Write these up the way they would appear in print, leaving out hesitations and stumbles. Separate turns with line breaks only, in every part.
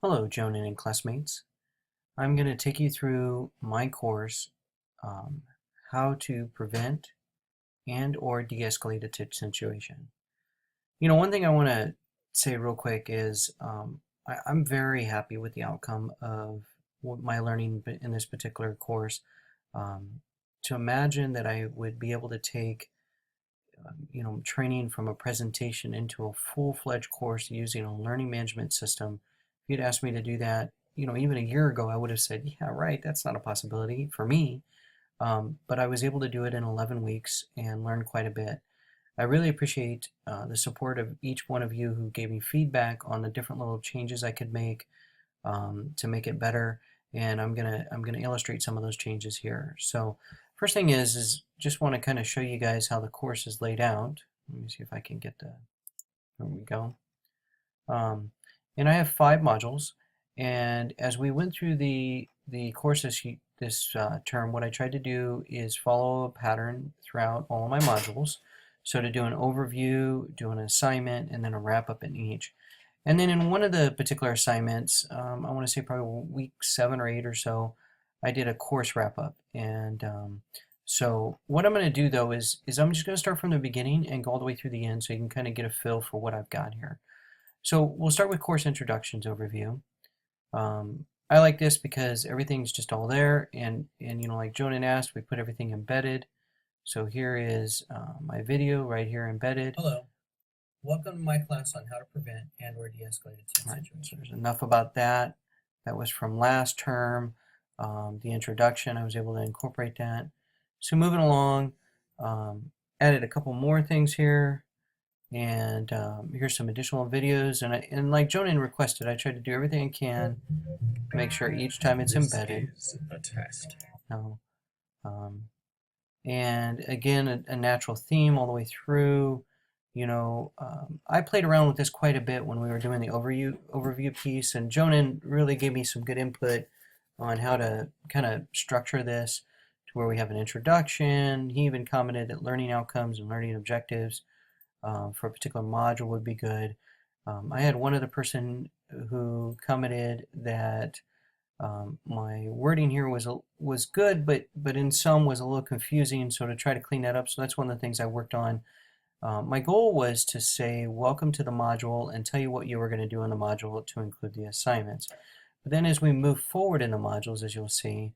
Hello, Jonan and classmates. I'm going to take you through my course, How to Prevent and or De-escalate a Tick Situation. One thing I want to say real quick is I'm very happy with the outcome of my learning in this particular course. To imagine that I would be able to take training from a presentation into a full-fledged course using a learning management system. If you'd asked me to do that, even a year ago, I would have said, yeah, right, that's not a possibility for me. But I was able to do it in 11 weeks and learn quite a bit. I really appreciate the support of each one of you who gave me feedback on the different little changes I could make to make it better. And I'm gonna illustrate some of those changes here. So first thing is just want to kind of show you guys how the course is laid out. Let me see if I can get the, there we go. And I have 5 modules, and as we went through the course this term, what I tried to do is follow a pattern throughout all of my modules. So to do an overview, do an assignment, and then a wrap-up in each. And then in one of the particular assignments, I want to say probably week 7 or 8 or so, I did a course wrap-up. And so what I'm going to do though is I'm just going to start from the beginning and go all the way through the end so you can kind of get a feel for what I've got here. So we'll start with course introductions overview. I like this because everything's just all there, and like Jonan asked, we put everything embedded. So here is my video right here embedded. Hello, welcome to my class on how to prevent and or de-escalate a tick situation. So there's enough about that. That was from last term. The introduction, I was able to incorporate that. So moving along, added a couple more things here. And here's some additional videos, and like Jonan requested, I tried to do everything I can to make sure each time it's embedded.
This is a test.
No, and again, a natural theme all the way through. I played around with this quite a bit when we were doing the overview piece, and Jonan really gave me some good input on how to kind of structure this to where we have an introduction. He even commented that learning outcomes and learning objectives for a particular module would be good. I had one other person who commented that my wording here was good, but in some was a little confusing, so to try to clean that up. So that's one of the things I worked on. My goal was to say welcome to the module and tell you what you were going to do in the module to include the assignments. But then as we move forward in the modules, as you'll see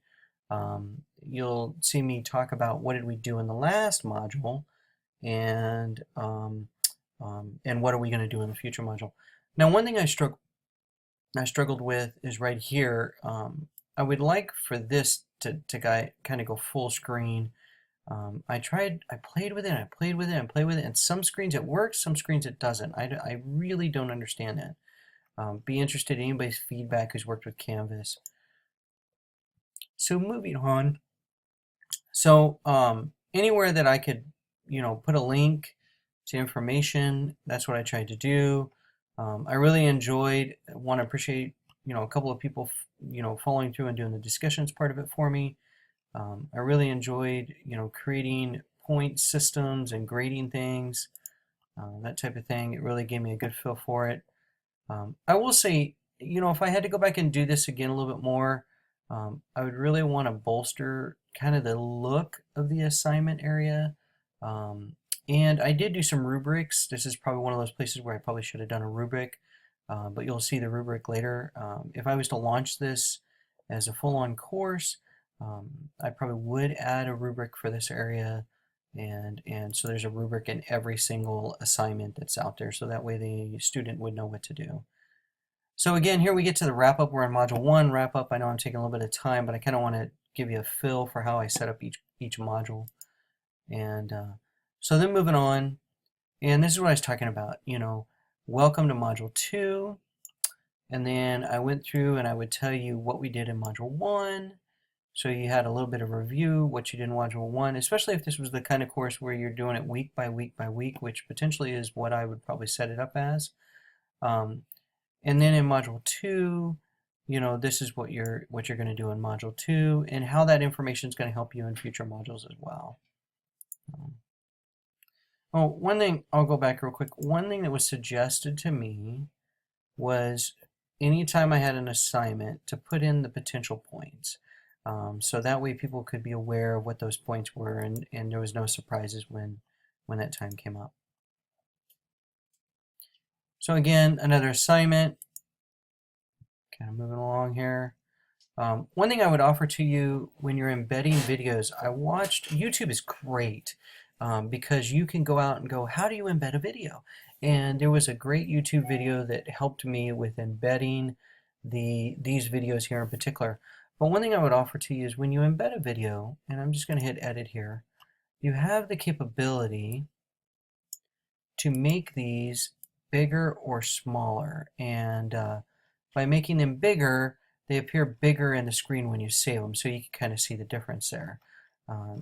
me talk about what did we do in the last module, and what are we going to do in the future module. Now, one thing I struggled with is right here. I would like for this to kind of go full screen. I played with it, and some screens it works, some screens it doesn't. I really don't understand that. Be interested in anybody's feedback who's worked with Canvas. So moving on. So anywhere that I could, put a link to information, that's what I tried to do. I really want to appreciate, a couple of people, following through and doing the discussions part of it for me. I really enjoyed, creating point systems and grading things, that type of thing. It really gave me a good feel for it. I will say, if I had to go back and do this again a little bit more, I would really want to bolster kind of the look of the assignment area. And I did do some rubrics. This is probably one of those places where I probably should have done a rubric, but you'll see the rubric later. If I was to launch this as a full-on course, I probably would add a rubric for this area, and so there's a rubric in every single assignment that's out there, so that way the student would know what to do. So again, here we get to the wrap-up. We're in Module 1, wrap-up. I know I'm taking a little bit of time, but I kind of want to give you a feel for how I set up each module. And so then moving on, and this is what I was talking about, welcome to Module 2. And then I went through and I would tell you what we did in Module 1. So you had a little bit of review, what you did in Module 1, especially if this was the kind of course where you're doing it week by week by week, which potentially is what I would probably set it up as. And then in Module 2, this is what you're going to do in Module 2, and how that information is going to help you in future modules as well. Oh, one thing, I'll go back real quick. One thing that was suggested to me was anytime I had an assignment to put in the potential points. So that way people could be aware of what those points were, and there was no surprises when that time came up. So again, another assignment, kind of moving along here. One thing I would offer to you when you're embedding videos, I watched, YouTube is great because you can go out and go, how do you embed a video? And there was a great YouTube video that helped me with embedding these videos here in particular. But one thing I would offer to you is when you embed a video, and I'm just going to hit edit here, you have the capability to make these bigger or smaller. And by making them bigger, they appear bigger in the screen when you save them, so you can kind of see the difference there.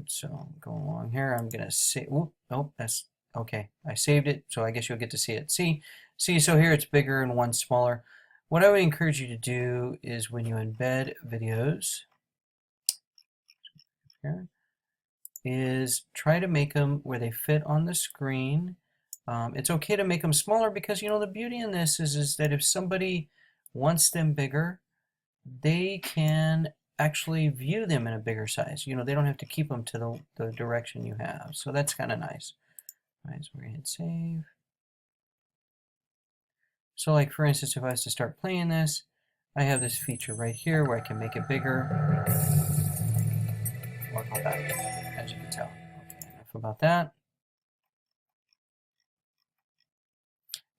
So going along here, I'm going to say, nope, that's okay. I saved it, so I guess you'll get to see it. See, so here it's bigger and one's smaller. What I would encourage you to do is when you embed videos, here, is try to make them where they fit on the screen. It's okay to make them smaller because, you know, the beauty in this is that if somebody wants them bigger, they can actually view them in a bigger size. You know, they don't have to keep them to the direction you have. So that's kind of nice. All right, so we're going to hit save. So like, for instance, if I was to start playing this, I have this feature right here where I can make it bigger or go back, as you can tell. Okay, enough about that.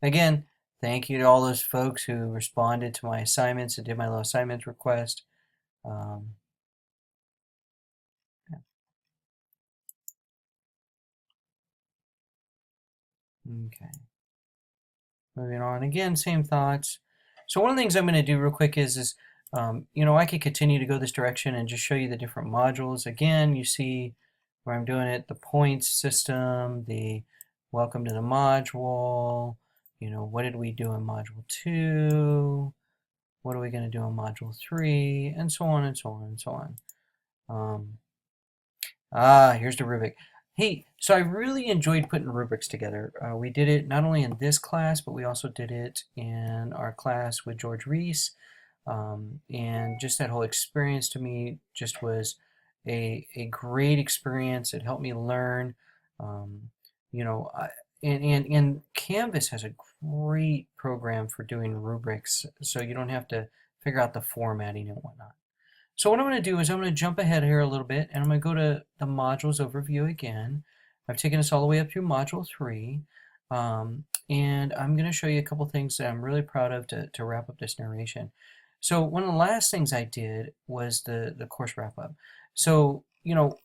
Again, thank you to all those folks who responded to my assignments and did my little assignments request. Yeah. Okay. Moving on. Again, same thoughts. So one of the things I'm going to do real quick is you know, I could continue to go this direction and just show you the different modules. Again, you see where I'm doing it, the points system, the welcome to the module, you know, what did we do in module 2, what are we going to do in module 3, and so on and so on and so on. Here's the rubric. Hey, so I really enjoyed putting rubrics together. We did it not only in this class, but we also did it in our class with George Reese. And just that whole experience to me just was a great experience. It helped me learn. You know, and Canvas has a great program for doing rubrics, so you don't have to figure out the formatting and whatnot. So what I'm going to do is I'm going to jump ahead here a little bit, and I'm going to go to the modules overview again. I've taken us all the way up through module 3, and I'm going to show you a couple things that I'm really proud of to wrap up this narration. So one of the last things I did was the course wrap up. So, you know,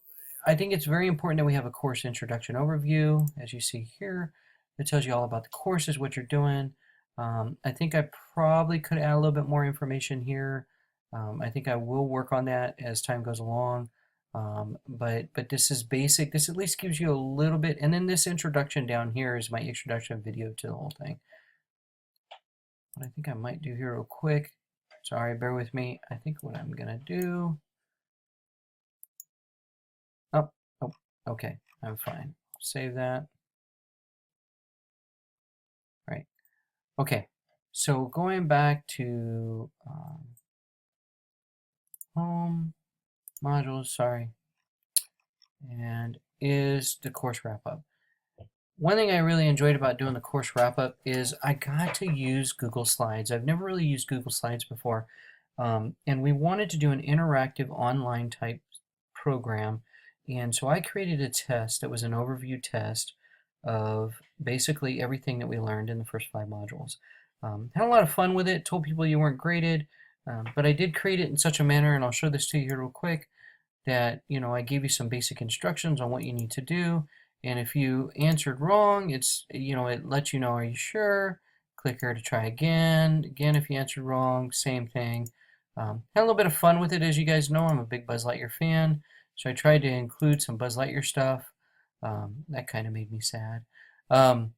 I think it's very important that we have a course introduction overview. As you see here, it tells you all about the courses, what you're doing. I think I probably could add a little bit more information here. I think I will work on that as time goes along. But this is basic. This at least gives you a little bit. And then this introduction down here is my introduction video to the whole thing. What I think I might do here real quick. Sorry, bear with me. I think what I'm going to do. Oh, okay. I'm fine. Save that. Right. Okay. So going back to home modules, sorry, and is the course wrap up. One thing I really enjoyed about doing the course wrap up is I got to use Google Slides. I've never really used Google Slides before, and we wanted to do an interactive online type program, and so I created a test that was an overview test of basically everything that we learned in the first 5 modules. Had a lot of fun with it, told people you weren't graded, but I did create it in such a manner, and I'll show this to you here real quick, that, you know, I gave you some basic instructions on what you need to do, and if you answered wrong, it's, you know, it lets you know, are you sure? Click here to try again. Again, if you answered wrong, same thing. Had a little bit of fun with it. As you guys know, I'm a big Buzz Lightyear fan, so I tried to include some Buzz Lightyear stuff. That kind of made me sad. I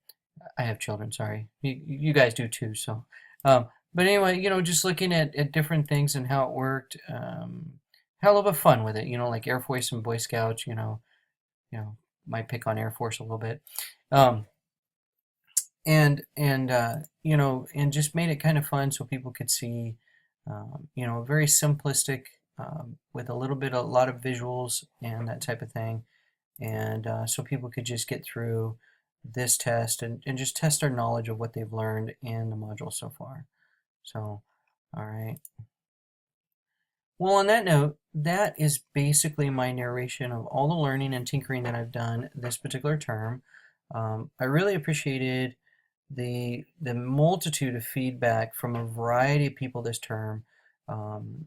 have children, sorry. You guys do too, so. But anyway, you know, just looking at different things and how it worked, had a little bit of fun with it, you know, like Air Force and Boy Scouts, you know, might pick on Air Force a little bit. you know, and just made it kind of fun so people could see, you know, very simplistic, with a lot of visuals and that type of thing, and so people could just get through this test and just test their knowledge of what they've learned in the module so far. So, all right. Well, on that note, that is basically my narration of all the learning and tinkering that I've done this particular term. I really appreciated the multitude of feedback from a variety of people this term.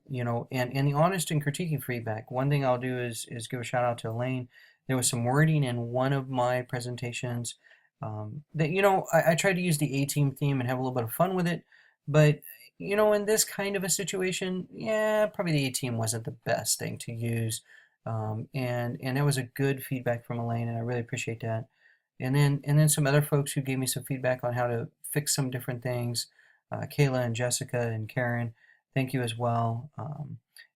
You know, and the honest and critiquing feedback. One thing I'll do is give a shout out to Elaine. There was some wording in one of my presentations that, you know, I tried to use the A-team theme and have a little bit of fun with it, but you know, in this kind of a situation, yeah, probably the A-team wasn't the best thing to use. And that was a good feedback from Elaine, and I really appreciate that. And then some other folks who gave me some feedback on how to fix some different things. Kayla and Jessica and Karen, thank you as well.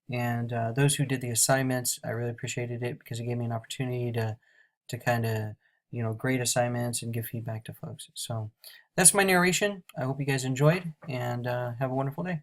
And those who did the assignments, I really appreciated it because it gave me an opportunity to kind of, you know, grade assignments and give feedback to folks. So that's my narration. I hope you guys enjoyed, and have a wonderful day.